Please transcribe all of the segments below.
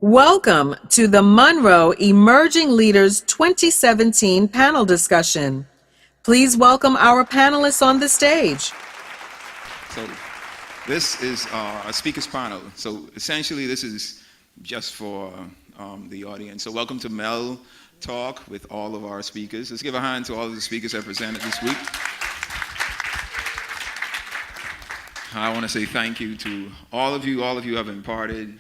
Welcome to the Monroe Emerging Leaders 2017 panel discussion. Please welcome our panelists on the stage. So this is a speakers panel. So essentially this is just for the audience. So welcome to MEL Talk with all of our speakers. Let's give a hand to all of the speakers that presented this week. I want to say thank you to all of you. All of you have imparted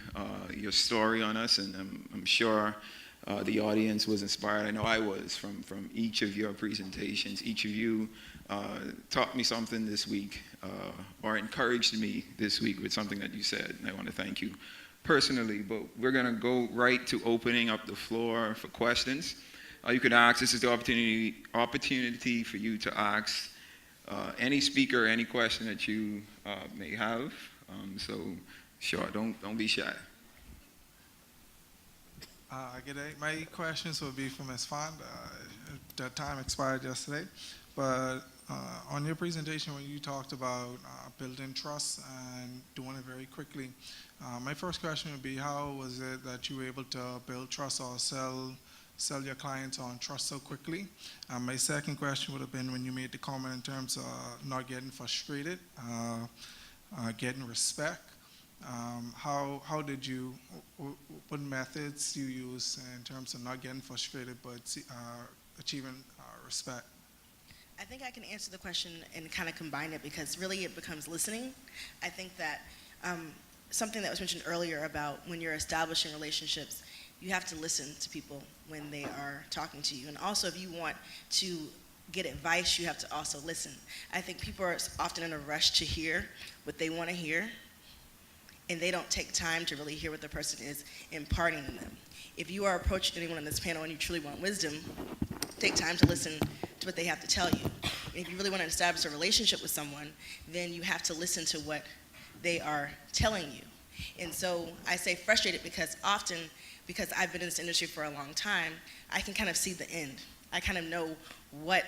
your story on us, and I'm sure the audience was inspired. I know I was from each of your presentations. Each of you taught me something this week or encouraged me this week with something that you said, and I want to thank you personally. But we're going to go right to opening up the floor for questions. You can ask. This is the opportunity for you to ask any speaker, any question that you may have. So, sure, don't be shy. Good day. My questions will be for Ms. Fond. The time expired yesterday, but on your presentation when you talked about building trust and doing it very quickly, my first question would be, how was it that you were able to build trust or sell your clients on trust so quickly? My second question would have been when you made the comment in terms of not getting frustrated, getting respect. How did you, what methods you use in terms of not getting frustrated but achieving respect? I think I can answer the question and kind of combine it, because really it becomes listening. I think that something that was mentioned earlier about when you're establishing relationships, you have to listen to people when they are talking to you. And also, if you want to get advice, you have to also listen. I think people are often in a rush to hear what they want to hear, and they don't take time to really hear what the person is imparting to them. If you are approaching anyone on this panel and you truly want wisdom, take time to listen to what they have to tell you. And if you really want to establish a relationship with someone, then you have to listen to what they are telling you. And so I say frustrated because often, because I've been in this industry for a long time, I can kind of see the end. I kind of know what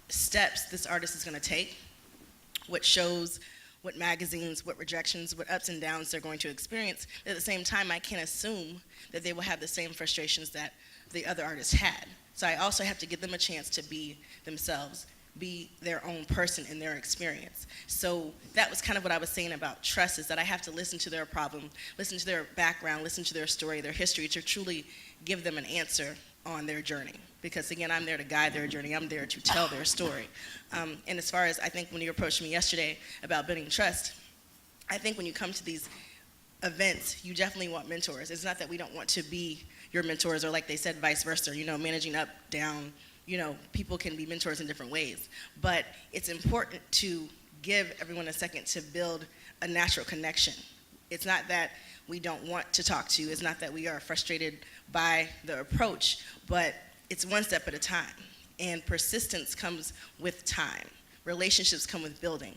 steps this artist is going to take, what shows, what magazines, what rejections, what ups and downs they're going to experience. At the same time, I can't assume that they will have the same frustrations that the other artists had. So I also have to give them a chance to be themselves, be their own person in their experience. So that was kind of what I was saying about trust, is that I have to listen to their problem, listen to their background, listen to their story, their history, to truly give them an answer on their journey. Because again, I'm there to guide their journey, I'm there to tell their story. And as far as, I think when you approached me yesterday about building trust, I think when you come to these events, you definitely want mentors. It's not that we don't want to be your mentors, or like they said, vice versa, managing up, down, people can be mentors in different ways. But it's important to give everyone a second to build a natural connection. It's not that we don't want to talk to you, it's not that we are frustrated by the approach, but it's one step at a time. And persistence comes with time. Relationships come with building.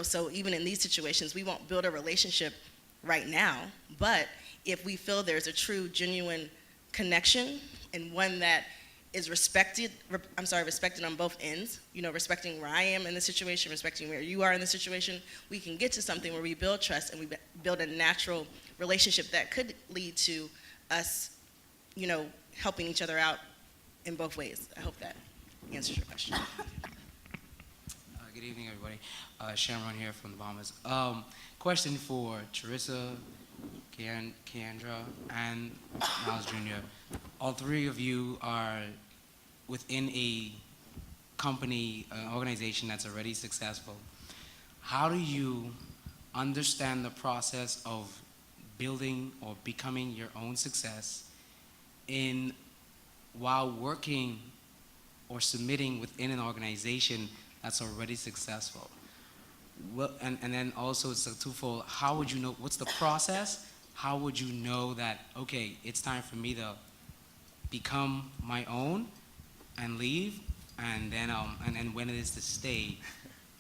So even in these situations, we won't build a relationship right now, but if we feel there's a true, genuine connection, and one that is respected on both ends, respecting where I am in the situation, respecting where you are in the situation, we can get to something where we build trust and we build a natural relationship that could lead to us, helping each other out in both ways. I hope that answers your question. Good evening, everybody. Shamron here from the Bahamas. Question for Teresa, Keandra, and Miles Jr. All three of you are within a company, organization that's already successful. How do you understand the process of building or becoming your own success while working or submitting within an organization that's already successful? Well, and then also it's a twofold. How would you know, what's the process? How would you know that, okay, it's time for me to become my own and leave, and then when it is to stay,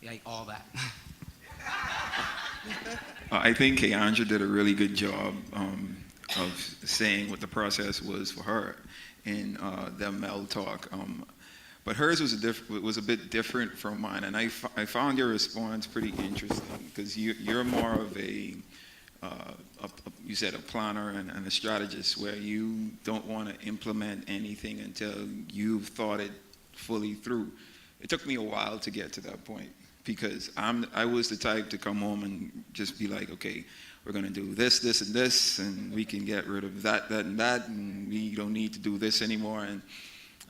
like all that? I think Keandra did a really good job of saying what the process was for her in the MEL talk. But hers was a bit different from mine, and I found your response pretty interesting, because you're more of a you said a planner and a strategist, where you don't want to implement anything until you've thought it fully through. It took me a while to get to that point, because I was the type to come home and just be like, okay, we're going to do this, this, and this, and we can get rid of that, that, and that, and we don't need to do this anymore. And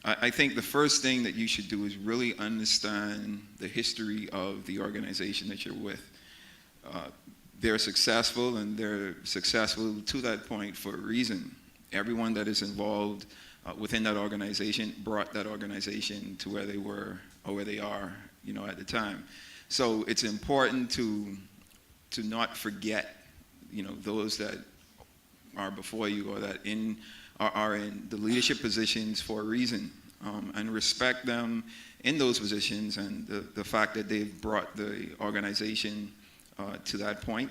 I think the first thing that you should do is really understand the history of the organization that you're with. They're successful, and they're successful to that point for a reason. Everyone that is involved within that organization brought that organization to where they were or where they are, at the time. So it's important to not forget, those that are before you, or that are in the leadership positions for a reason, and respect them in those positions, and the fact that they've brought the organization to that point,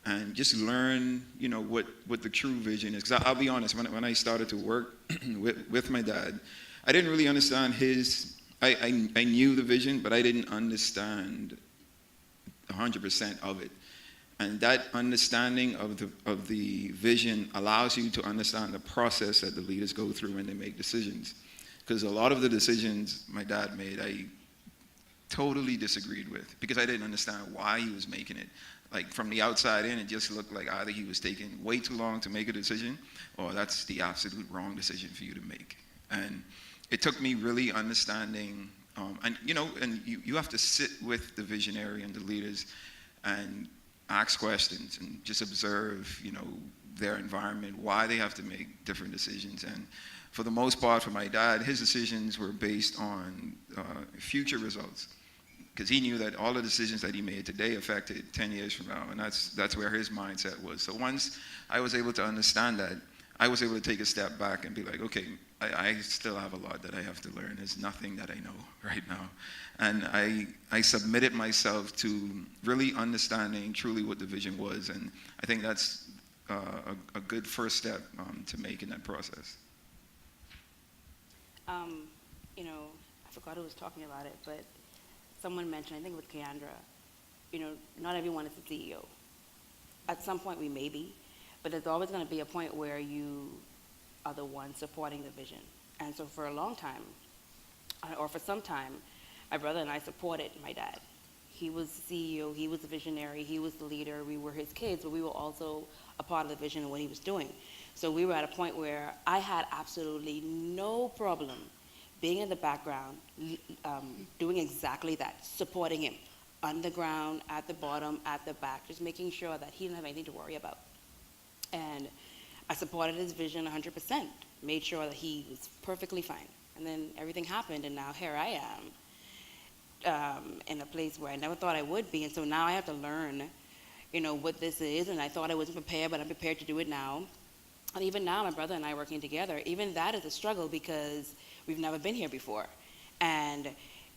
and just learn, what the true vision is. Because I'll be honest, when I started to work with my dad, I didn't really understand I knew the vision, but I didn't understand 100% of it. And that understanding of the vision allows you to understand the process that the leaders go through when they make decisions. Because a lot of the decisions my dad made, I totally disagreed with, because I didn't understand why he was making it. Like, from the outside in, it just looked like either he was taking way too long to make a decision, or that's the absolute wrong decision for you to make. And it took me really understanding, and you have to sit with the visionary and the leaders and ask questions and just observe, their environment, why they have to make different decisions. And for the most part, for my dad, his decisions were based on future results, because he knew that all the decisions that he made today affected 10 years from now, and that's where his mindset was. So once I was able to understand that, I was able to take a step back and be like, okay, I still have a lot that I have to learn. There's nothing that I know right now. And I submitted myself to really understanding truly what the vision was, and I think that's a good first step to make in that process. I forgot who was talking about it, but someone mentioned, I think with Keandra, not everyone is a CEO. At some point we may be, but there's always going to be a point where you are the one supporting the vision. And so for a long time, or for some time, my brother and I supported my dad. He was the CEO, he was the visionary, he was the leader, we were his kids, but we were also a part of the vision and what he was doing. So we were at a point where I had absolutely no problem being in the background, doing exactly that, supporting him, on the ground, at the bottom, at the back, just making sure that he didn't have anything to worry about. And I supported his vision 100%, made sure that he was perfectly fine. And then everything happened, and now here I am in a place where I never thought I would be. And so now I have to learn, what this is. And I thought I wasn't prepared, but I'm prepared to do it now. And even now, my brother and I working together, even that is a struggle, because we've never been here before. And,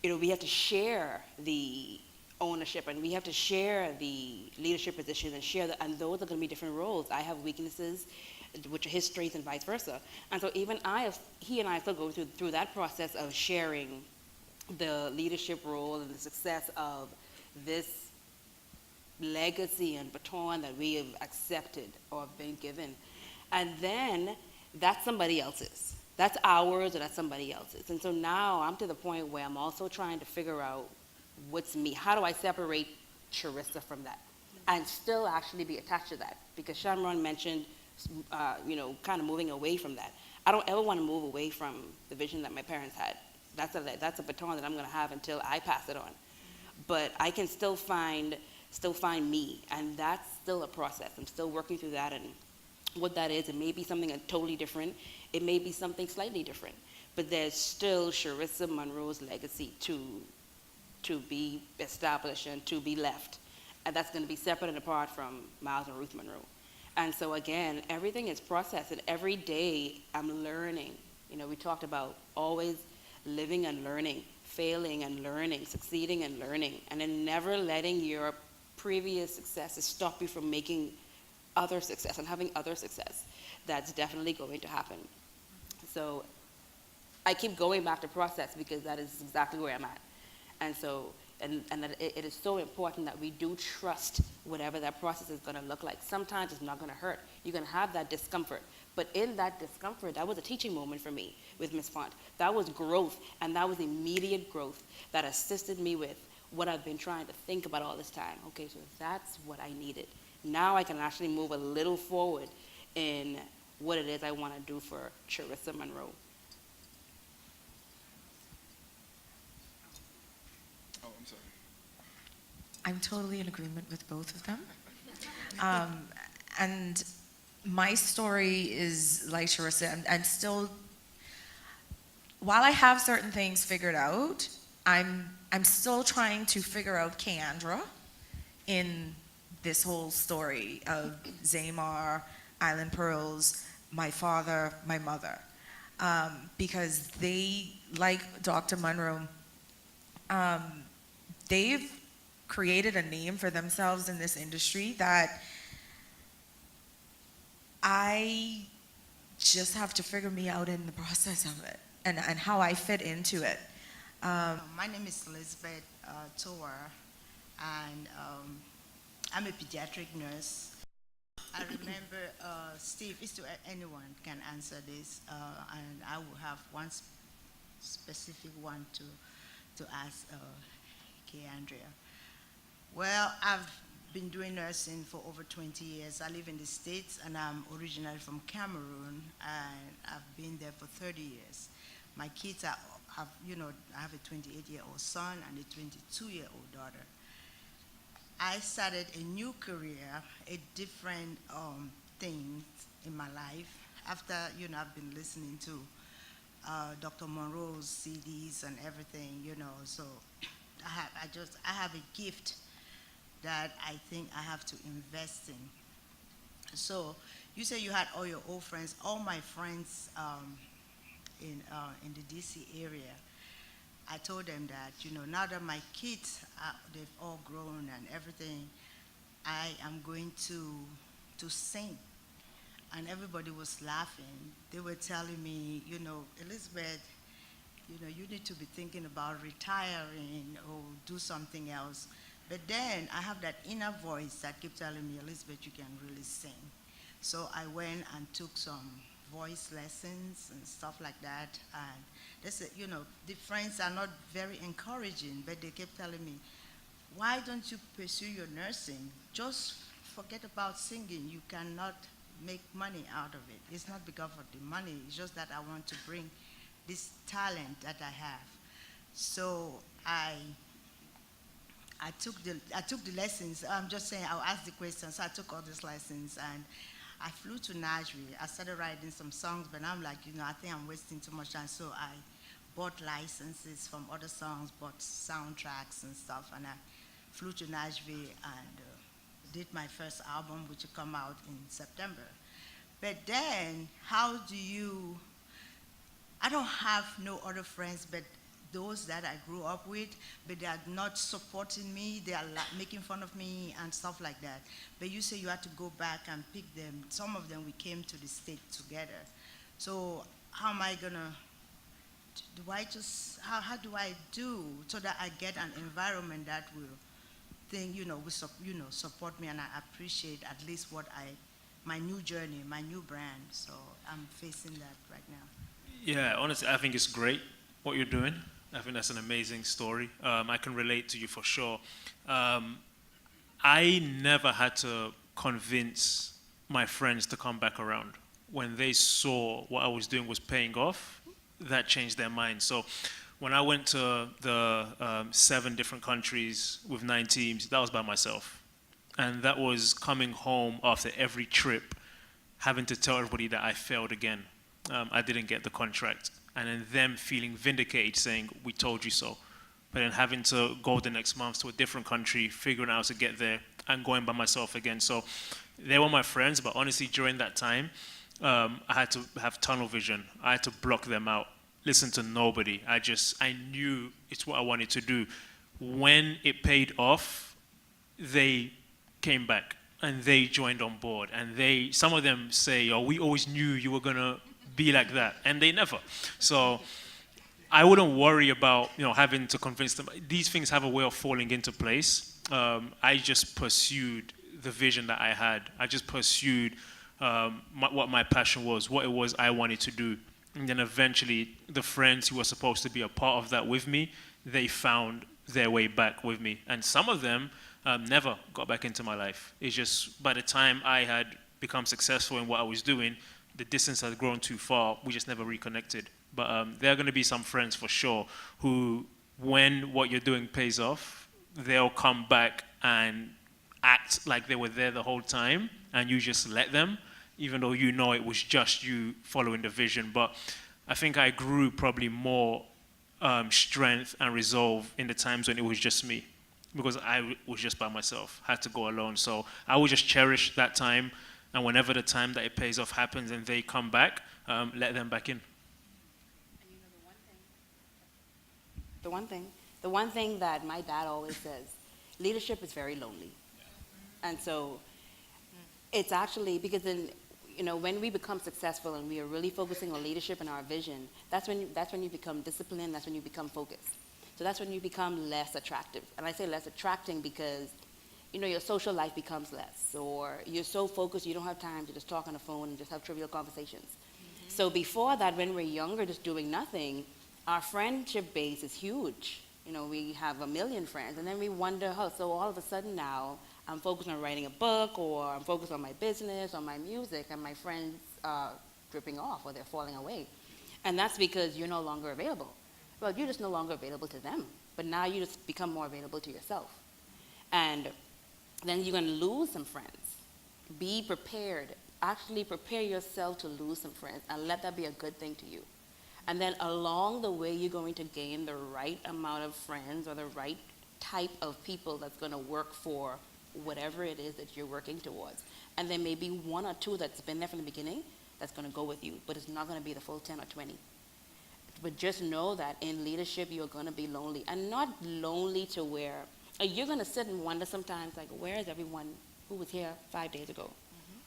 we have to share the ownership, and we have to share the leadership position, and those are going to be different roles. I have weaknesses, which are his strengths, and vice versa. And so even he and I still go through that process of sharing the leadership role and the success of this legacy and baton that we have accepted or have been given. And then that's somebody else's. That's ours, or that's somebody else's. And so now I'm to the point where I'm also trying to figure out what's me. How do I separate Charissa from that and still actually be attached to that? Because Shamron mentioned, kind of moving away from that. I don't ever want to move away from the vision that my parents had. That's a baton that I'm going to have until I pass it on. But I can still find me, and that's still a process. I'm still working through that, and what that is. It may be something totally different. It may be something slightly different. But there's still Charissa Monroe's legacy to be established and to be left. And that's going to be separate and apart from Miles and Ruth Monroe. And so again, everything is processed, and every day I'm learning. We talked about always living and learning, failing and learning, succeeding and learning, and then never letting your previous successes stop you from making other success and having other success. That's definitely going to happen. So I keep going back to process, because that is exactly where I'm at. And so and that it is so important that we do trust whatever that process is going to look like. Sometimes it's not going to hurt. You're going to have that discomfort. But in that discomfort, that was a teaching moment for me with Ms. Font. That was growth, and that was immediate growth that assisted me with what I've been trying to think about all this time. Okay, so that's what I needed. Now I can actually move a little forward in what it is I want to do for Charissa Monroe. Oh, I'm sorry. I'm totally in agreement with both of them. And my story is like Charissa. I'm still, while I have certain things figured out, I'm still trying to figure out Keandra in this whole story of Zamar, Island Pearls, my father, my mother. Because they, like Dr. Monroe, they've created a name for themselves in this industry that I just have to figure me out in the process of it and how I fit into it. My name is Elizabeth Tower, and I'm a pediatric nurse. I remember, Steve, if anyone can answer this, and I will have one specific one to ask Keandra. Well, I've been doing nursing for over 20 years. I live in the States, and I'm originally from Cameroon, and I've been there for 30 years. My kids I have a 28-year-old son and a 22-year-old daughter. I started a new career, a different thing in my life after, I've been listening to Dr. Monroe's CDs and everything, so I have a gift that I think I have to invest in. So you say you had all your old friends, all my friends in the DC area. I told them that, now that my kids, they've all grown and everything, I am going to sing. And everybody was laughing. They were telling me, Elizabeth, you need to be thinking about retiring or do something else. But then I have that inner voice that kept telling me, Elizabeth, you can really sing. So I went and took some voice lessons and stuff like that. And they said, the friends are not very encouraging, but they kept telling me, why don't you pursue your nursing? Just forget about singing. You cannot make money out of it. It's not because of the money. It's just that I want to bring this talent that I have. So I took the lessons. I'm just saying, I'll ask the questions. So I took all these lessons, and I flew to Nashville. I started writing some songs, but I'm like, I think I'm wasting too much time. So I bought licenses from other songs, bought soundtracks and stuff, and I flew to Nashville and did my first album, which will come out in September. But then, I don't have no other friends but those that I grew up with, but they are not supporting me. They are making fun of me and stuff like that. But you say you had to go back and pick them. Some of them, we came to the state together. So how am I gonna, how do I do so that I get an environment that will support me, and I appreciate at least my new journey, my new brand. So I'm facing that right now. Yeah, honestly, I think it's great what you're doing. I think that's an amazing story. I can relate to you for sure. I never had to convince my friends to come back around. When they saw what I was doing was paying off, that changed their mind. So when I went to the 7 different countries with 9 teams, that was by myself. And that was coming home after every trip, having to tell everybody that I failed again. I didn't get the contract. And then them feeling vindicated, saying, we told you so. But then having to go the next month to a different country, figuring out how to get there, and going by myself again. So they were my friends, but honestly, during that time, I had to have tunnel vision. I had to block them out, listen to nobody. I knew it's what I wanted to do. When it paid off, they came back, and they joined on board. And some of them say, oh, we always knew you were gonna be like that, and they never. So I wouldn't worry about, having to convince them. These things have a way of falling into place. I just pursued the vision that I had. I just pursued what my passion was, what it was I wanted to do. And then eventually, the friends who were supposed to be a part of that with me, they found their way back with me. And some of them never got back into my life. It's just by the time I had become successful in what I was doing, the distance had grown too far. We just never reconnected. But there are going to be some friends for sure who, when what you're doing pays off, they'll come back and act like they were there the whole time, and you just let them, even though you know it was just you following the vision. But I think I grew probably more strength and resolve in the times when it was just me, because I was just by myself, had to go alone. So I would just cherish that time, and whenever the time that it pays off happens and they come back, let them back in. And you know the one thing that my dad always says, leadership is very lonely. And so it's actually, because then, when we become successful and we are really focusing on leadership and our vision, that's when you become disciplined, that's when you become focused. So that's when you become less attractive. And I say less attracting because, your social life becomes less, or you're so focused you don't have time to just talk on the phone and just have trivial conversations. Mm-hmm. So before that, when we're younger, just doing nothing, our friendship base is huge. We have 1 million friends, and then we wonder, so all of a sudden now, I'm focused on writing a book, or I'm focused on my business, on my music, and my friends are dripping off, or they're falling away. And that's because you're no longer available. Well, you're just no longer available to them, but now you just become more available to yourself. And then you're going to lose some friends. Be prepared. Actually prepare yourself to lose some friends, and let that be a good thing to you. And then along the way, you're going to gain the right amount of friends, or the right type of people that's going to work for whatever it is that you're working towards. And there may be 1 or 2 that's been there from the beginning that's going to go with you, but it's not going to be the full 10 or 20. But just know that in leadership, you're going to be lonely. And not lonely to where you're going to sit and wonder sometimes, like, where is everyone who was here 5 days ago?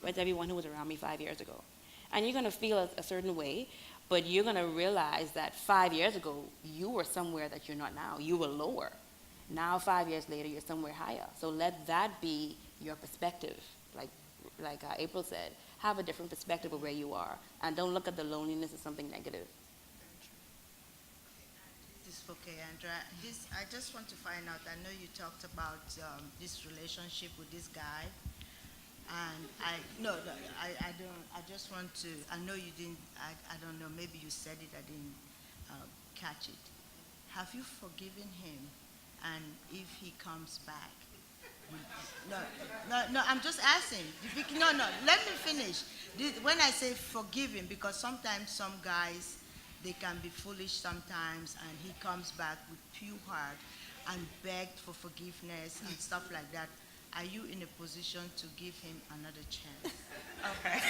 Where's everyone who was around me 5 years ago? And you're going to feel a certain way, but you're going to realize that 5 years ago, you were somewhere that you're not now. You were lower. Now, 5 years later, you're somewhere higher. So let that be your perspective. Like April said, have a different perspective of where you are, and don't look at the loneliness as something negative. This is for Keandra. I just want to find out, I know you talked about this relationship with this guy, and I don't, I just want to, I know you didn't, I don't know, maybe you said it, I didn't catch it. Have you forgiven him? And if he comes back, no, I'm just asking. No, let me finish. When I say forgive him, because sometimes some guys, they can be foolish sometimes, and he comes back with pure heart and begged for forgiveness and stuff like that. Are you in a position to give him another chance? Okay.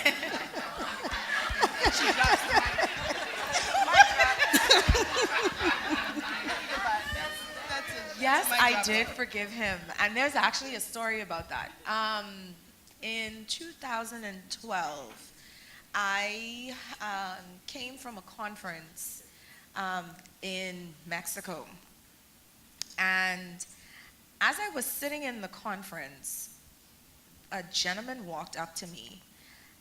Yes, I did forgive him. And there's actually a story about that. In 2012, I came from a conference in Mexico. And as I was sitting in the conference, a gentleman walked up to me,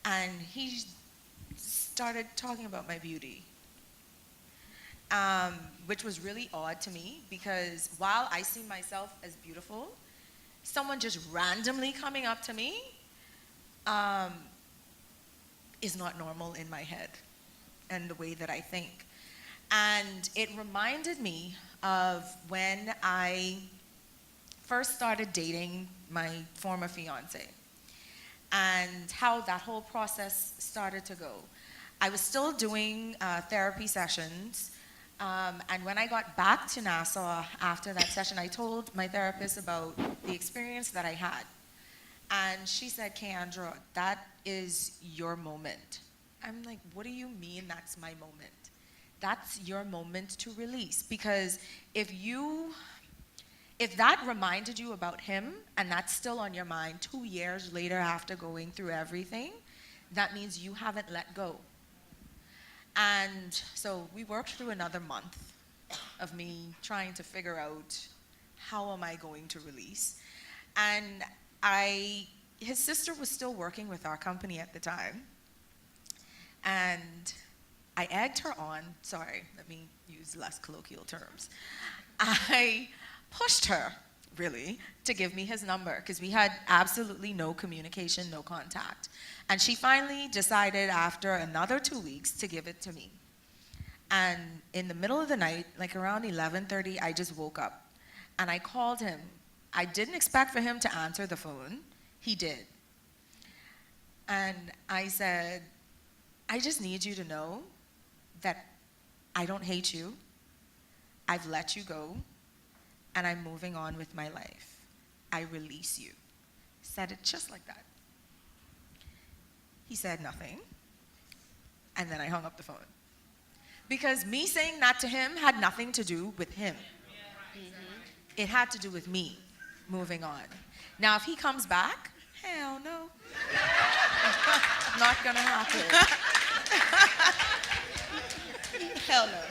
and he started talking about my beauty, which was really odd to me, because while I see myself as beautiful, someone just randomly coming up to me is not normal in my head and the way that I think. And it reminded me of when I first started dating my former fiance, and how that whole process started to go. I was still doing therapy sessions, and when I got back to Nassau after that session, I told my therapist about the experience that I had. And she said, Keandra, that is your moment. I'm like, what do you mean that's my moment? That's your moment to release. Because if that reminded you about him, and that's still on your mind 2 years later after going through everything, that means you haven't let go. And so we worked through another month. of me trying to figure out how am I going to release. And his sister was still working with our company at the time. And I egged her on, sorry, let me use less colloquial terms. I pushed her, really, to give me his number because we had absolutely no communication, no contact. And she finally decided after another 2 weeks to give it to me. And in the middle of the night, like around 11:30, I just woke up and I called him. I didn't expect for him to answer the phone. He did. And I said, I just need you to know that I don't hate you. I've let you go, and I'm moving on with my life. I release you. Said it just like that. He said nothing, and then I hung up the phone. Because me saying that to him had nothing to do with him. It had to do with me moving on. Now, if he comes back, hell no. Not gonna happen. Hell no.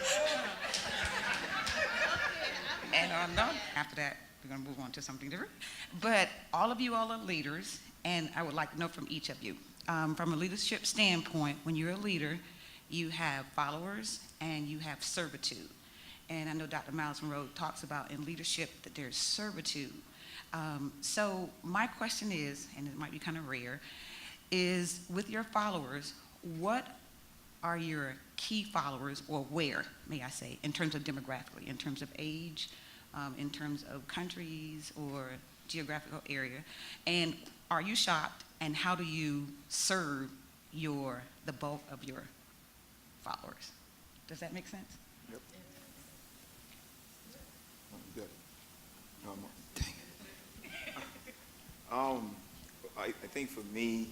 And no, after that, we're going to move on to something different. But all of you all are leaders, and I would like to know from each of you. From a leadership standpoint, when you're a leader, you have followers and you have servitude. And I know Dr. Miles Monroe talks about in leadership that there's servitude. So my question is, and it might be kind of rare, is with your followers, what are your key followers, or where, may I say, in terms of demographically, in terms of age, in terms of countries or geographical area? And are you shocked, and how do you serve the bulk of your followers? Does that make sense? Yep. Good. Dang it. I think for me,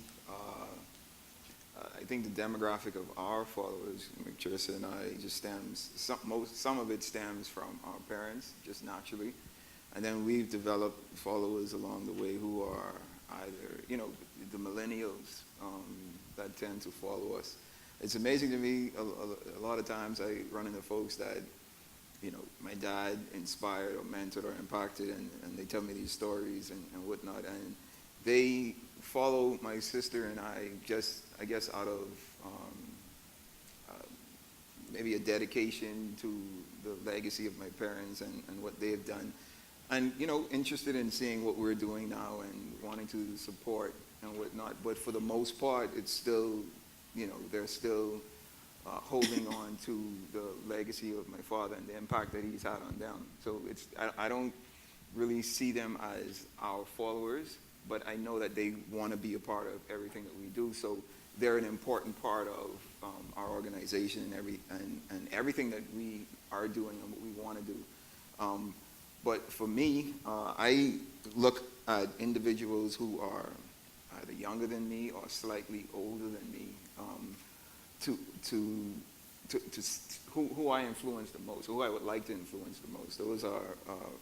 I think the demographic of our followers, Teresa and I, just stems, some of it stems from our parents, just naturally. And then we've developed followers along the way who are either, the millennials that tend to follow us. It's amazing to me, a lot of times I run into folks that, my dad inspired or mentored or impacted, and they tell me these stories and whatnot. And they follow my sister and I guess out of maybe a dedication to the legacy of my parents and what they have done. And, interested in seeing what we're doing now and wanting to support and whatnot. But for the most part, it's still, they're still holding on to the legacy of my father and the impact that he's had on them. So I don't really see them as our followers, but I know that they want to be a part of everything that we do. So they're an important part of our organization and everything that we are doing and what we want to do. But for me, I look at individuals who are either younger than me or slightly older than me who I influence the most, who I would like to influence the most. Those are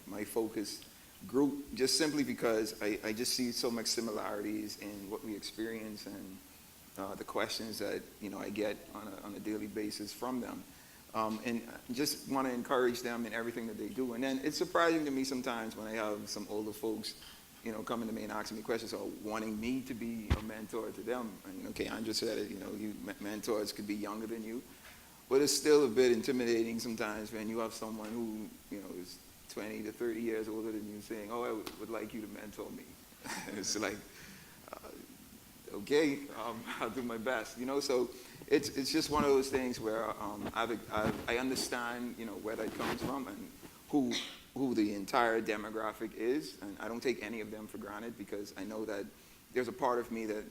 my focus group, just simply because I just see so much similarities in what we experience and the questions that I get on a daily basis from them. And just want to encourage them in everything that they do. And then it's surprising to me sometimes when I have some older folks, coming to me and asking me questions or wanting me to be a mentor to them. And okay, Andrea said it, mentors could be younger than you, but it's still a bit intimidating sometimes when you have someone who, is 20 to 30 years older than you saying, oh, I would like you to mentor me. It's like, okay, I'll do my best, So it's just one of those things where I understand, where that comes from and who the entire demographic is, and I don't take any of them for granted because I know that there's a part of me that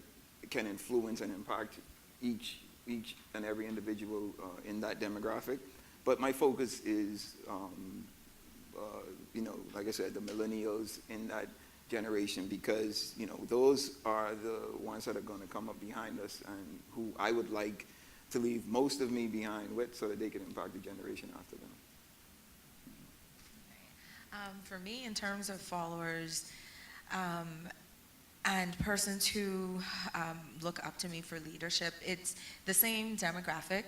can influence and impact each and every individual in that demographic. But my focus is, like I said, the millennials in that generation, because those are the ones that are going to come up behind us and who I would like to leave most of me behind with so that they can impact the generation after them. For me, in terms of followers and persons who look up to me for leadership, it's the same demographic,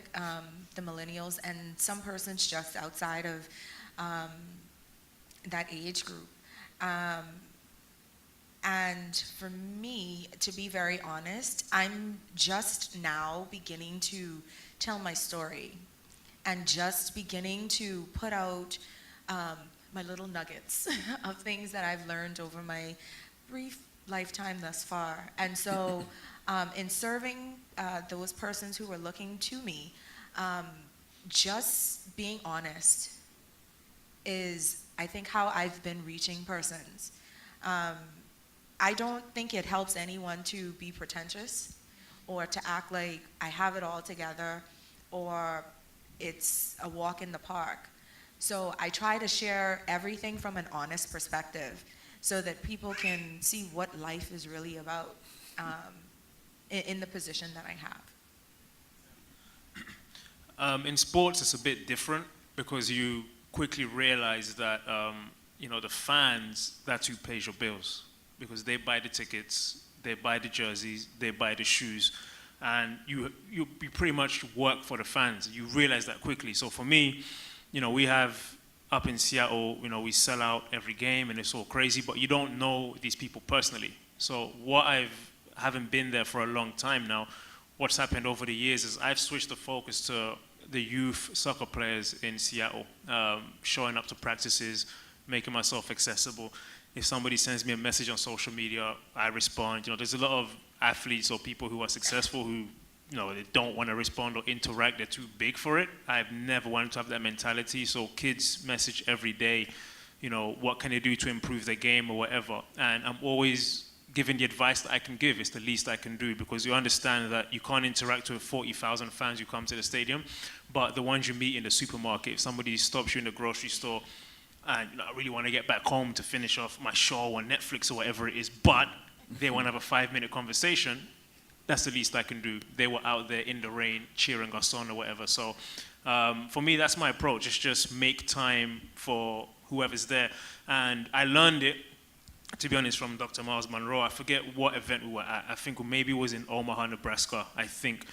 the millennials, and some persons just outside of that age group. And for me, to be very honest, I'm just now beginning to tell my story and just beginning to put out my little nuggets of things that I've learned over my brief lifetime thus far. And so in serving those persons who were looking to me, just being honest is, I think, how I've been reaching persons. I don't think it helps anyone to be pretentious or to act like I have it all together or it's a walk in the park. So I try to share everything from an honest perspective so that people can see what life is really about in the position that I have. In sports, it's a bit different because you quickly realize that the fans, that's who pays your bills, because they buy the tickets, they buy the jerseys, they buy the shoes, and you pretty much work for the fans. You realize that quickly. So for me, we have up in Seattle, we sell out every game and it's all crazy, but you don't know these people personally. So having been there for a long time now, what's happened over the years is I've switched the focus to the youth soccer players in Seattle, showing up to practices, making myself accessible. If somebody sends me a message on social media, I respond. There's a lot of athletes or people who are successful who, they don't want to respond or interact. They're too big for it. I've never wanted to have that mentality. So kids message every day, what can they do to improve their game or whatever. And I'm always giving the advice that I can give. It's the least I can do, because you understand that you can't interact with 40,000 fans who come to the stadium, but the ones you meet in the supermarket, if somebody stops you in the grocery store and I really want to get back home to finish off my show on Netflix or whatever it is, but they want to have a 5-minute conversation, that's the least I can do. They were out there in the rain cheering us on or whatever. So for me, that's my approach. It's just make time for whoever's there. And I learned it, to be honest, from Dr. Miles Monroe. I forget what event we were at. I think maybe it was in Omaha, Nebraska, I think.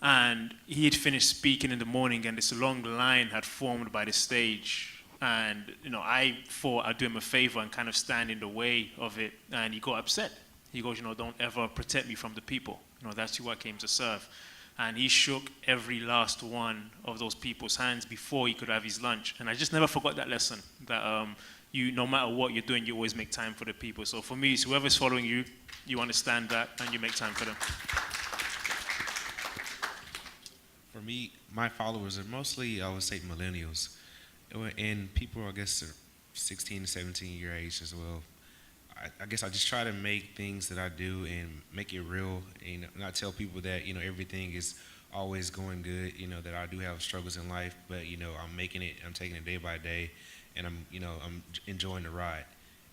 And he had finished speaking in the morning, and this long line had formed by the stage. And, I thought I'd do him a favor and kind of stand in the way of it. And he got upset. He goes, don't ever protect me from the people. That's who I came to serve. And he shook every last one of those people's hands before he could have his lunch. And I just never forgot that lesson, that no matter what you're doing, you always make time for the people. So for me, it's whoever's following you, you understand that, and you make time for them. For me, my followers are mostly, I would say, millennials. And people, I guess, are 16 to 17 year age as well. I guess I just try to make things that I do and make it real, and not tell people that, everything is always going good, that I do have struggles in life, but, I'm making it, I'm taking it day by day, and I'm enjoying the ride.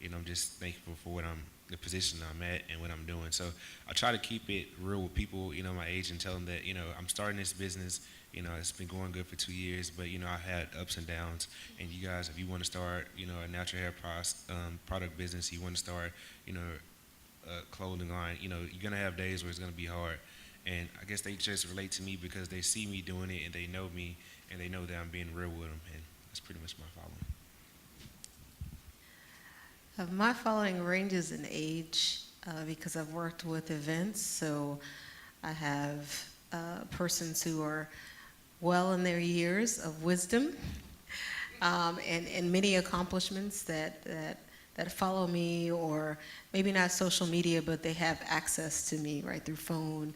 I'm just thankful for the position I'm at and what I'm doing. So I try to keep it real with people, my age, and tell them that, I'm starting this business. It's been going good for 2 years, but, I've had ups and downs. And you guys, if you want to start, a natural hair product business, you want to start, a clothing line, you're going to have days where it's going to be hard. And I guess they just relate to me because they see me doing it and they know me and they know that I'm being real with them. And that's pretty much my following. My following ranges in age because I've worked with events. So I have persons who are well in their years of wisdom and many accomplishments that follow me, or maybe not social media, but they have access to me right through phone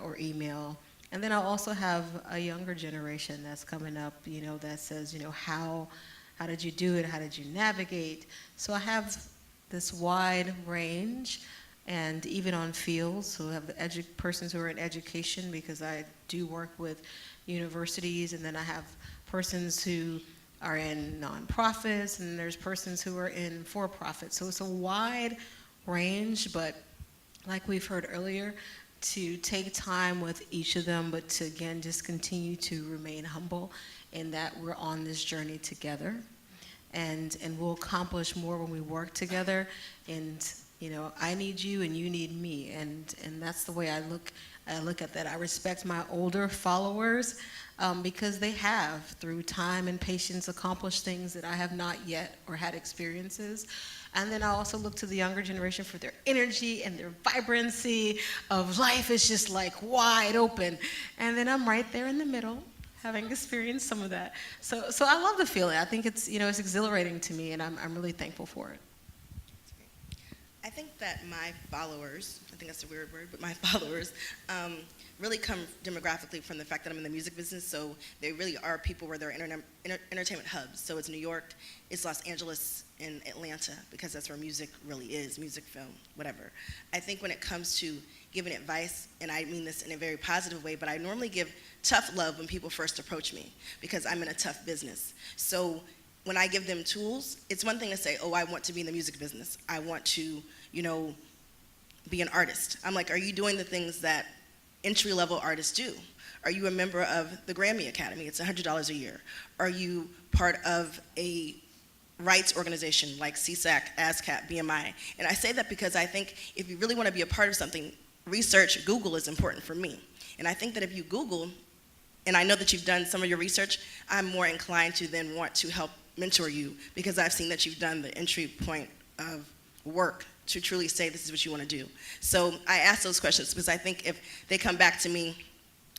or email. And then I also have a younger generation that's coming up, that says, how did you do it? How did you navigate? So I have this wide range, and even on fields, so I have persons who are in education, because I do work with universities, and then I have persons who are in nonprofits, and there's persons who are in for-profit. So it's a wide range, but like we've heard earlier, to take time with each of them, but to, again, just continue to remain humble in that we're on this journey together. And we'll accomplish more when we work together. And You know, I need you and you need me, and that's the way I look at that. I respect my older followers because they have, through time and patience, accomplished things that I have not yet or had experiences. And then I also look to the younger generation for their energy and their vibrancy of life is just like wide open. And then I'm right there in the middle, having experienced some of that. So I love the feeling. I think it's, you know, it's exhilarating to me, and I'm really thankful for it. I think that my followers, I think that's a weird word, but my followers really come demographically from the fact that I'm in the music business, so they really are people where they're entertainment hubs. So it's New York, it's Los Angeles, and Atlanta, because that's where music really is, music, film, whatever. I think when it comes to giving advice, and I mean this in a very positive way, but I normally give tough love when people first approach me, because I'm in a tough business. So when I give them tools, it's one thing to say, oh, I want to be in the music business. I want to, you know, be an artist. I'm like, are you doing the things that entry-level artists do? Are you a member of the Grammy Academy? It's $100 a year. Are you part of a rights organization like CSAC, ASCAP, BMI? And I say that because I think if you really want to be a part of something, research, Google is important for me. And I think that if you Google, and I know that you've done some of your research, I'm more inclined to then want to help mentor you, because I've seen that you've done the entry point of work to truly say this is what you want to do. So I ask those questions because I think if they come back to me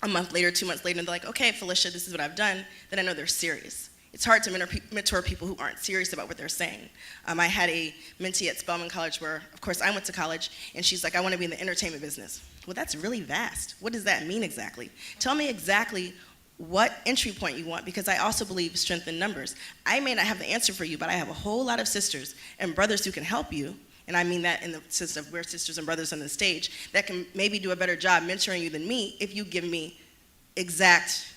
a month later, 2 months later, and they're like, okay, Felicia, this is what I've done, then I know they're serious. It's hard to mentor people who aren't serious about what they're saying. I had a mentee at Spelman College where, of course, I went to college, and she's like, I want to be in the entertainment business. Well, that's really vast. What does that mean exactly? Tell me exactly what entry point you want, because I also believe strength in numbers. I may not have the answer for you, but I have a whole lot of sisters and brothers who can help you, and I mean that in the sense of we're sisters and brothers on the stage, that can maybe do a better job mentoring you than me if you give me exact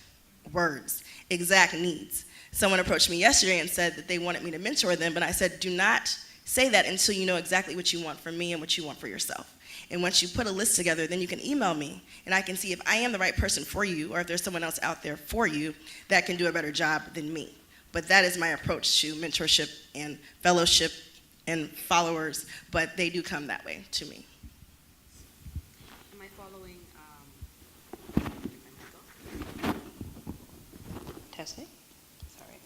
words, exact needs. Someone approached me yesterday and said that they wanted me to mentor them, but I said, do not say that until you know exactly what you want from me and what you want for yourself. And once you put a list together, then you can email me, and I can see if I am the right person for you or if there's someone else out there for you that can do a better job than me. But that is my approach to mentorship and fellowship and followers, but they do come that way to me. Am I following, testing? Sorry.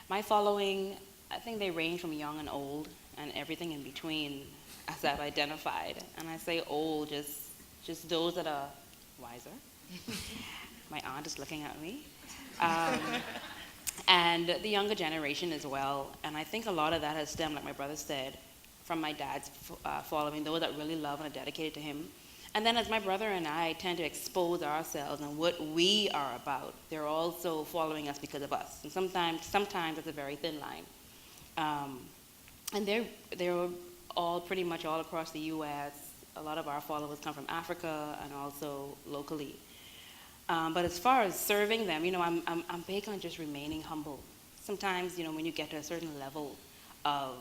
My following, I think they range from young and old and everything in between, as I've identified. And I say old, just those that are wiser. My aunt is looking at me. And the younger generation as well. And I think a lot of that has stemmed, like my brother said, from my dad's following, those that really love and are dedicated to him. And then as my brother and I tend to expose ourselves and what we are about, they're also following us because of us. And sometimes it's a very thin line. And they're all pretty much all across the U.S. A lot of our followers come from Africa and also locally. But as far as serving them, you know, I'm big on just remaining humble. Sometimes, you know, when you get to a certain level of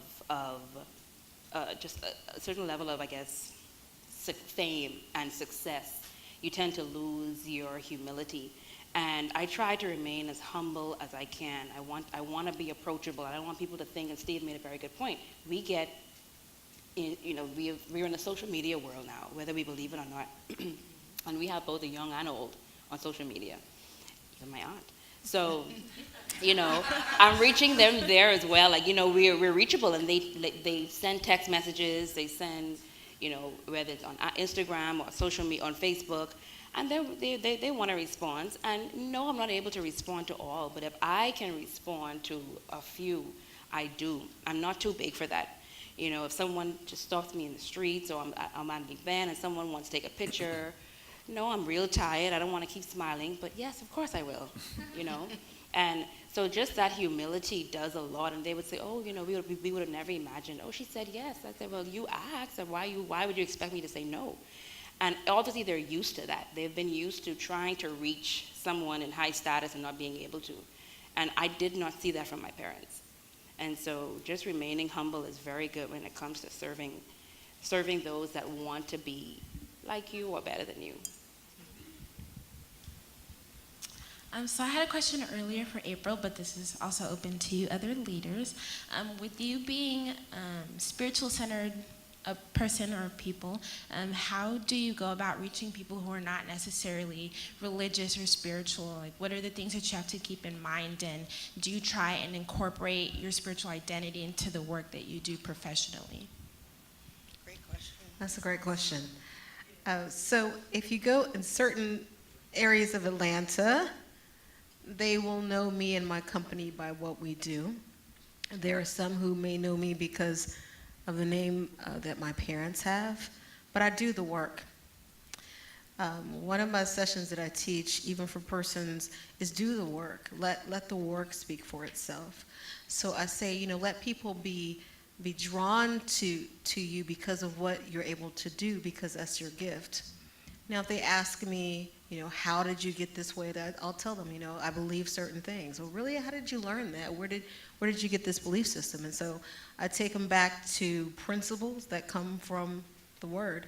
just a certain level of, I guess, fame and success, you tend to lose your humility. And I try to remain as humble as I can. I want to be approachable. I don't want people to think, and Steve made a very good point, we get, you know, we're in the social media world now, whether we believe it or not. And we have both the young and old on social media. Even my aunt. So, you know, I'm reaching them there as well. Like, you know, we're reachable, and they send text messages, they send, you know, whether it's on Instagram or social media, on Facebook, and they want a response. And no, I'm not able to respond to all, but if I can respond to a few, I do. I'm not too big for that. You know, if someone just stops me in the streets, or I'm at an event and someone wants to take a picture, no, I'm real tired, I don't want to keep smiling, but yes, of course I will, you know. And so just that humility does a lot. And they would say, oh, you know, we would have never imagined. Oh, she said yes. I said, well, you asked, and why would you expect me to say no? And obviously they're used to that. They've been used to trying to reach someone in high status and not being able to. And I did not see that from my parents. And so just remaining humble is very good when it comes to serving those that want to be like you or better than you. So I had a question earlier for April, but this is also open to other leaders. With you being spiritual-centered a person or people, how do you go about reaching people who are not necessarily religious or spiritual? Like, what are the things that you have to keep in mind, and do you try and incorporate your spiritual identity into the work that you do professionally? Great question. That's a great question. So if you go in certain areas of Atlanta, they will know me and my company by what we do. There are some who may know me because of the name that my parents have, but I do the work. One of my sessions that I teach, even for persons, is do the work. Let the work speak for itself. So I say, let people be drawn to you because of what you're able to do, because that's your gift. Now, if they ask me, how did you get this way, I'll tell them, I believe certain things. Well, really, how did you learn that? Where did you get this belief system? And so I take them back to principles that come from the Word.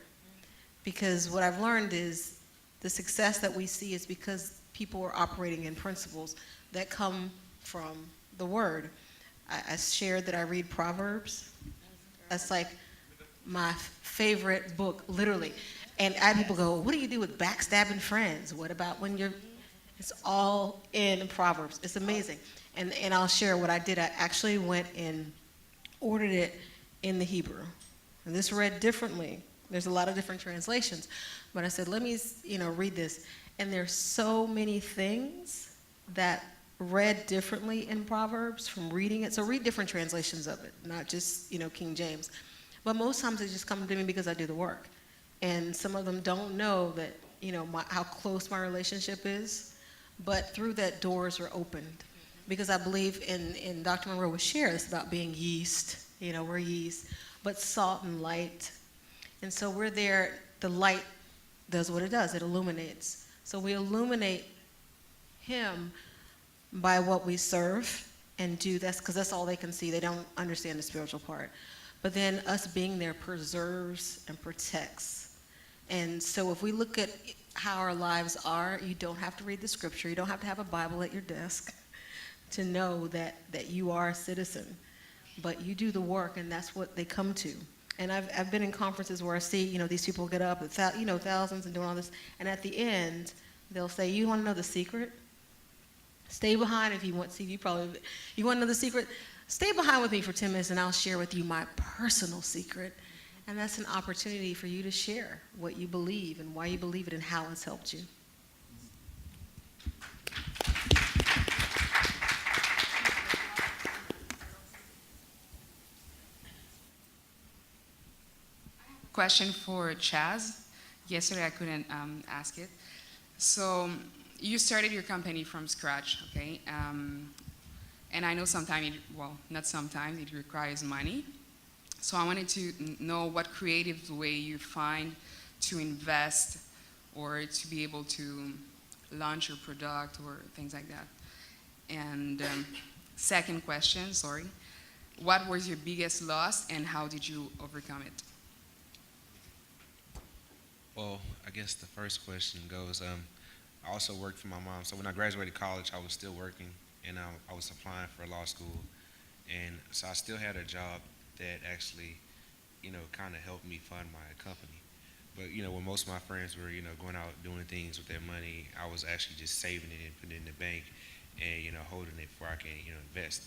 Because what I've learned is the success that we see is because people are operating in principles that come from the Word. I shared that I read Proverbs. That's like my favorite book, literally. And I had people go, what do you do with backstabbing friends? What about when it's all in Proverbs. It's amazing. And I'll share what I did. I actually went and ordered it in the Hebrew. And this read differently. There's a lot of different translations. But I said, let me, read this. And there's so many things that read differently in Proverbs from reading it. So read different translations of it, not just, King James. But most times they just come to me because I do the work. And some of them don't know that, how close my relationship is. But through that, doors are opened. Because I believe in Dr. Monroe was shared, it's about being yeast. We're yeast. But salt and light. And so we're there. The light does what it does. It illuminates. So we illuminate him by what we serve and do. That's because that's all they can see. They don't understand the spiritual part. But then us being there preserves and protects. And so if we look at how our lives are, you don't have to read the scripture. You don't have to have a Bible at your desk to know that you are a citizen. But you do the work, and that's what they come to. And I've been in conferences where I see, these people get up, thousands and doing all this. And at the end, they'll say, you want to know the secret? Stay behind if you want to. You want to know the secret? Stay behind with me for 10 minutes, and I'll share with you my personal secret. And that's an opportunity for you to share what you believe and why you believe it and how it's helped you. Question for Chaz. Yesterday I couldn't ask it. So you started your company from scratch, okay? And I know sometimes, not sometimes, it requires money. So I wanted to know what creative way you find to invest or to be able to launch your product or things like that. And second question, what was your biggest loss and how did you overcome it? Well, I guess the first question goes, I also worked for my mom. So when I graduated college, I was still working, and I was applying for law school. And so I still had a job that actually, kind of helped me fund my company. But, when most of my friends were, going out doing things with their money, I was actually just saving it and putting it in the bank and, holding it before I can, invest.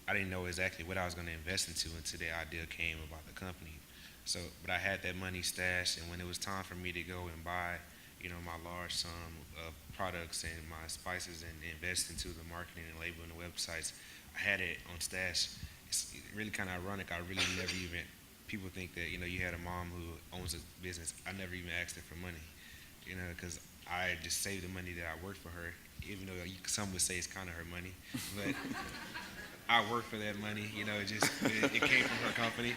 I didn't know exactly what I was going to invest into until the idea came about the company. So, but I had that money stashed, and when it was time for me to go and buy, my large sum of products and my spices and invest into the marketing and labeling the websites, I had it on stash. It's really kind of ironic. I really never even, people think that, you had a mom who owns a business. I never even asked her for money, because I just saved the money that I worked for her, even though some would say it's kind of her money. But I worked for that money, it came from her company.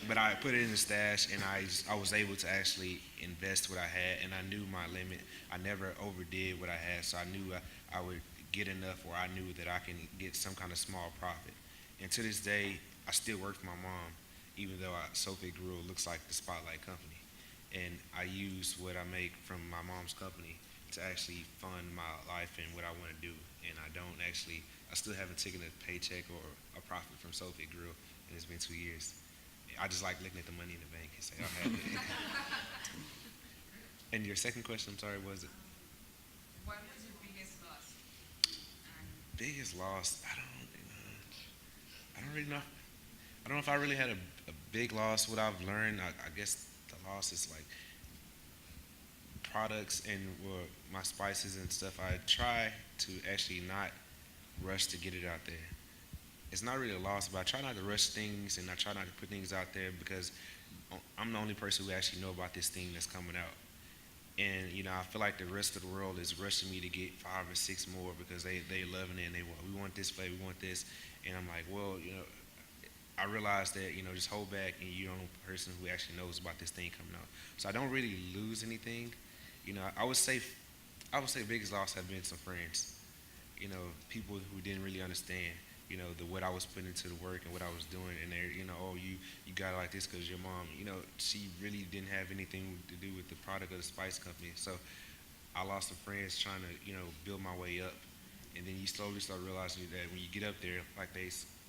But I put it in the stash, and I was able to actually invest what I had, and I knew my limit. I never overdid what I had, so I knew I would get enough where I knew that I can get some kind of small profit. And to this day, I still work for my mom, even though Sophie Grill looks like the Spotlight company. And I use what I make from my mom's company to actually fund my life and what I want to do. And I still haven't taken a paycheck or a profit from Sophie Grill, and it's been 2 years. I just like looking at the money in the bank and say, I'll have it. And your second question, I'm sorry, was it? What was your biggest loss? Biggest loss? I don't really know. I don't know if I really had a big loss. What I've learned, I guess the loss is like products and my spices and stuff. I try to actually not rush to get it out there. It's not really a loss, but I try not to rush things and I try not to put things out there because I'm the only person who actually know about this thing that's coming out. And, you know, I feel like the rest of the world is rushing me to get 5 or 6 more because they loving it and we want this flavor, we want this. And I'm like, well, you know, I realize that, you know, just hold back and you're the only person who actually knows about this thing coming out. So I don't really lose anything. You know, I would say biggest loss have been some friends. You know, people who didn't really understand, you know, what I was putting into the work and what I was doing. And they're, you know, oh, you got it like this because your mom, you know, she really didn't have anything to do with the product of the spice company. So I lost some friends trying to, you know, build my way up. And then you slowly start realizing that when you get up there, like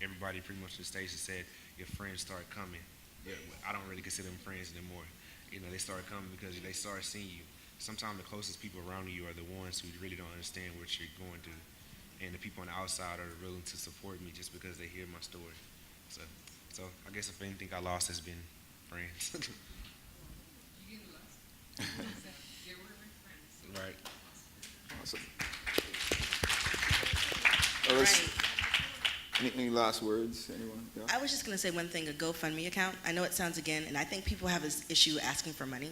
everybody pretty much on the stage said, your friends start coming. Yeah, I don't really consider them friends anymore. You know, they start coming because they start seeing you. Sometimes the closest people around you are the ones who really don't understand what you're going through. And the people on the outside are willing to support me just because they hear my story. So I guess if anything I lost has been friends. You didn't lose. They were my friends. Right. Awesome. Any last words, anyone? Yeah. I was just going to say one thing, a GoFundMe account. I know it sounds, again, and I think people have this issue asking for money,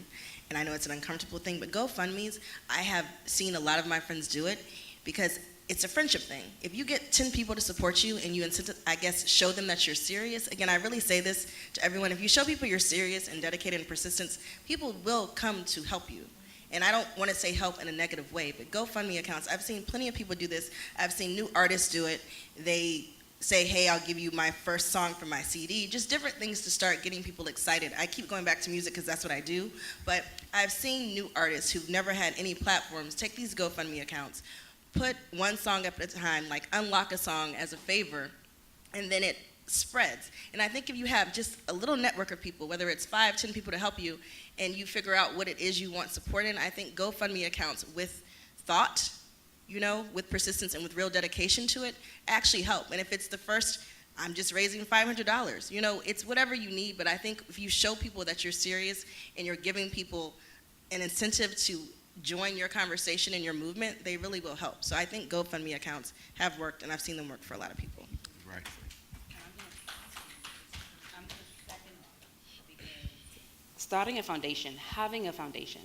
and I know it's an uncomfortable thing, but GoFundMes, I have seen a lot of my friends do it because it's a friendship thing. If you get 10 people to support you and you, I guess, show them that you're serious, again, I really say this to everyone, if you show people you're serious and dedicated and persistent, people will come to help you. And I don't want to say help in a negative way, but GoFundMe accounts, I've seen plenty of people do this. I've seen new artists do it. They say, hey, I'll give you my first song from my CD, just different things to start getting people excited. I keep going back to music because that's what I do, but I've seen new artists who've never had any platforms take these GoFundMe accounts, put one song up at a time, like unlock a song as a favor, and then it spreads. And I think if you have just a little network of people, whether it's 5, 10 people to help you, and you figure out what it is you want support in, I think GoFundMe accounts with thought, you know, with persistence and with real dedication to it, actually help. And if it's the first, I'm just raising $500, you know, it's whatever you need, but I think if you show people that you're serious and you're giving people an incentive to join your conversation and your movement, they really will help. So I think GoFundMe accounts have worked, and I've seen them work for a lot of people. Right. I'm going to second because starting a foundation, having a foundation,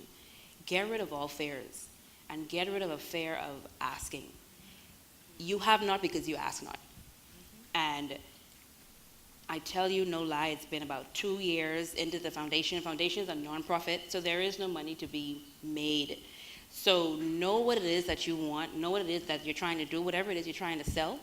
get rid of all fears and get rid of a fear of asking. You have not because you ask not. And I tell you no lie, it's been about 2 years into the foundation. Foundation is a nonprofit, so there is no money to be made. So know what it is that you want, know what it is that you're trying to do, whatever it is you're trying to sell,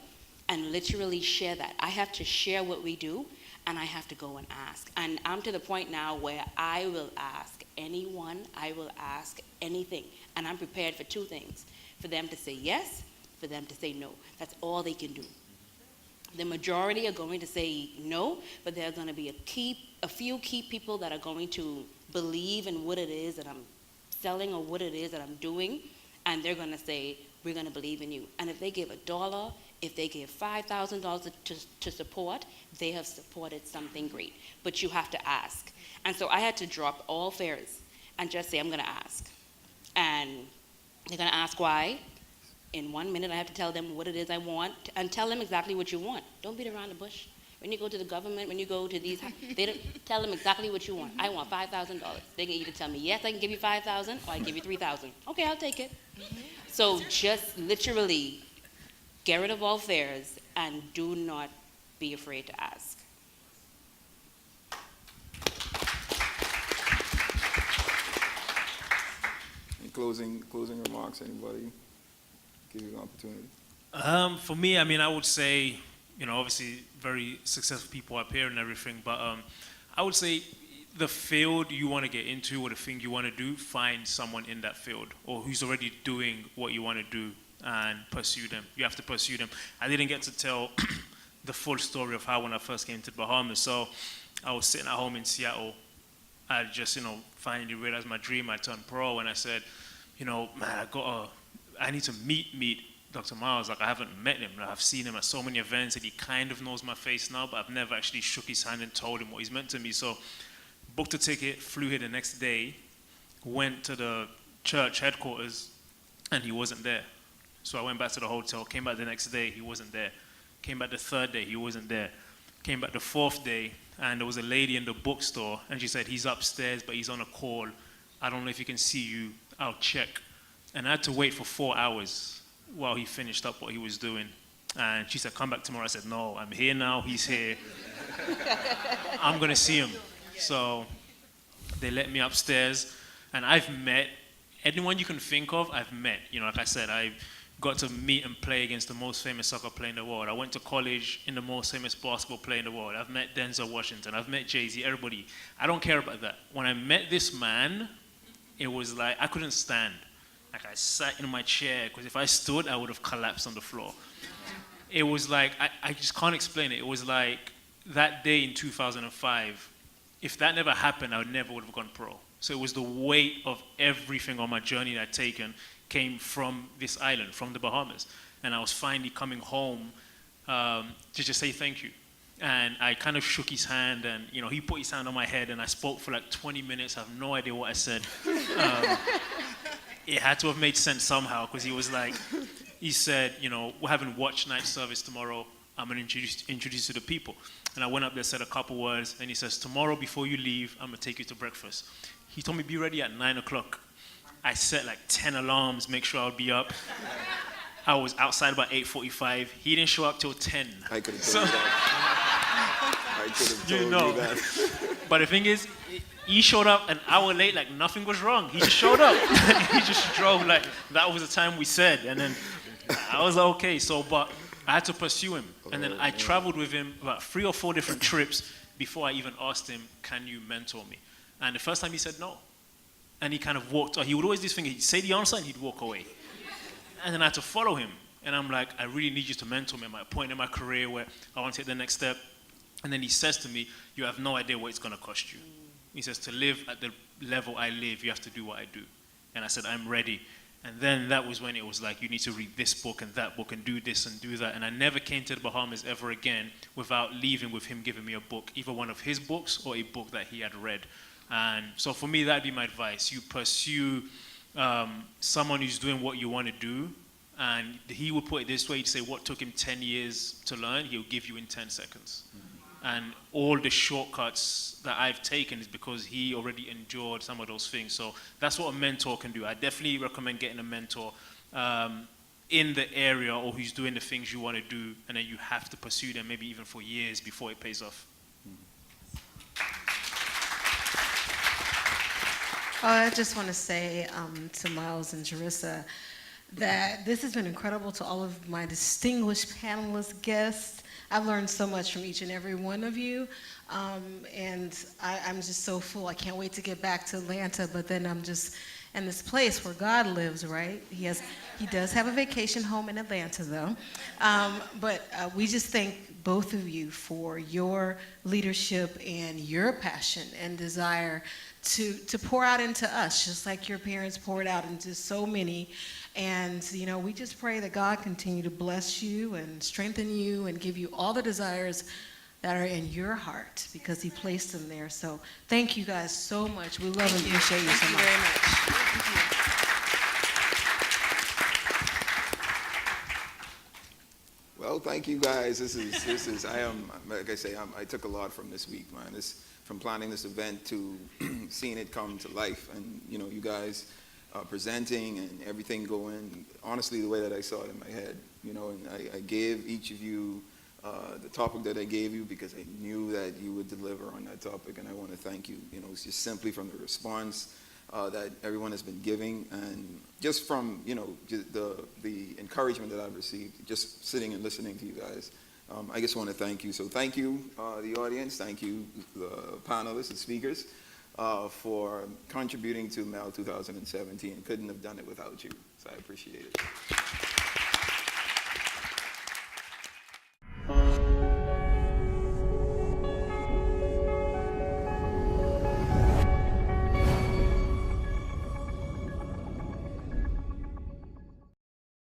and literally share that. I have to share what we do, and I have to go and ask. And I'm to the point now where I will ask anyone, I will ask anything. And I'm prepared for 2 things, for them to say yes, for them to say no. That's all they can do. The majority are going to say no, but there are going to be a few key people that are going to believe in what it is that I'm selling or what it is that I'm doing, and they're going to say, we're going to believe in you. And if they give $1, if they give $5,000 to support, they have supported something great. But you have to ask. And so I had to drop all fears and just say, I'm going to ask. And they're going to ask why. In 1 minute, I have to tell them what it is I want and tell them exactly what you want. Don't beat around the bush. When you go to the government, when you go to these, they don't tell them exactly what you want. I want $5,000. They can either tell me, yes, I can give you $5,000, or I can give you $3,000. Okay, I'll take it. So just literally get rid of all fears and do not be afraid to ask. Any closing remarks, anybody? Give you an opportunity. For me, I mean, I would say, you know, obviously very successful people up here and everything, but I would say the field you want to get into or the thing you want to do, find someone in that field or who's already doing what you want to do and pursue them. You have to pursue them. I didn't get to tell the full story of how when I first came to the Bahamas. So I was sitting at home in Seattle. I just, finally realized my dream. I turned pro, and I said, man, I need to meet Dr. Miles. Like, I haven't met him. I've seen him at so many events, and he kind of knows my face now, but I've never actually shook his hand and told him what he's meant to me. So, booked a ticket, flew here the next day, went to the church headquarters, and he wasn't there. So I went back to the hotel, came back the next day, he wasn't there. Came back the third day, he wasn't there. Came back the fourth day, and there was a lady in the bookstore, and she said, he's upstairs, but he's on a call. I don't know if he can see you, I'll check. And I had to wait for 4 hours while he finished up what he was doing. And she said, come back tomorrow. I said, no, I'm here now, he's here. I'm gonna see him. So they let me upstairs, and I've met anyone you can think of, I've met. Like I said, I got to meet and play against the most famous soccer player in the world. I went to college in the most famous basketball player in the world. I've met Denzel Washington. I've met Jay-Z, everybody. I don't care about that. When I met this man, it was like I couldn't stand. Like, I sat in my chair, because if I stood, I would have collapsed on the floor. It was like, I just can't explain it. It was like that day in 2005, if that never happened, I never would have gone pro. So it was the weight of everything on my journey that I'd taken came from this island, from the Bahamas. And I was finally coming home to just say thank you. And I kind of shook his hand, and he put his hand on my head, and I spoke for like 20 minutes. I have no idea what I said. It had to have made sense somehow, because he said, we're having watch night service tomorrow. I'm going to introduce you to the people. And I went up there, said a couple words, and he says, tomorrow before you leave, I'm going to take you to breakfast. He told me be ready at 9 o'clock. I set like 10 alarms, make sure I would be up. I was outside about 8:45. He didn't show up till 10. I could have told you that. I could have told you that. But the thing is, he showed up an hour late, like nothing was wrong. He just showed up. He just drove, like that was the time we said. And then I was like, okay. So, but I had to pursue him. And then I traveled with him about 3 or 4 different trips before I even asked him, can you mentor me? And the first time he said no. And he kind of walked, he would always do this thing, he'd say the answer and he'd walk away. And then I had to follow him. And I'm like, I really need you to mentor me at my point in my career where I want to take the next step. And then he says to me, you have no idea what it's going to cost you. He says, to live at the level I live, you have to do what I do. And I said, I'm ready. And then that was when it was like, you need to read this book and that book and do this and do that. And I never came to the Bahamas ever again without leaving with him giving me a book, either one of his books or a book that he had read. And so for me, that'd be my advice. You pursue someone who's doing what you want to do. And he would put it this way, he'd say what took him 10 years to learn, he'll give you in 10 seconds. And all the shortcuts that I've taken is because he already endured some of those things. So that's what a mentor can do. I definitely recommend getting a mentor in the area or who's doing the things you want to do, and then you have to pursue them maybe even for years before it pays off. I just want to say to Miles and Jerissa that this has been incredible, to all of my distinguished panelists, guests. I've learned so much from each and every one of you, and I'm just so full. I can't wait to get back to Atlanta, but then I'm just in this place where God lives, right? He does have a vacation home in Atlanta, though. But we just thank both of you for your leadership and your passion and desire to pour out into us, just like your parents poured out into so many. And, we just pray that God continue to bless you and strengthen you and give you all the desires that are in your heart, because he placed them there. So thank you guys so much. We love and appreciate you so much. Thank you very much. Thank you. Well, thank you guys. This is. Like I say, I took a lot from this week, man. From planning this event to seeing it come to life, and you guys presenting and everything going. Honestly, the way that I saw it in my head, and I gave each of you the topic that I gave you because I knew that you would deliver on that topic, and I want to thank you. It's just simply from the response that everyone has been giving, and just from the encouragement that I've received, just sitting and listening to you guys. I just want to thank you. So thank you, the audience. Thank you, the panelists and speakers, for contributing to MEL 2017. Couldn't have done it without you. So I appreciate it.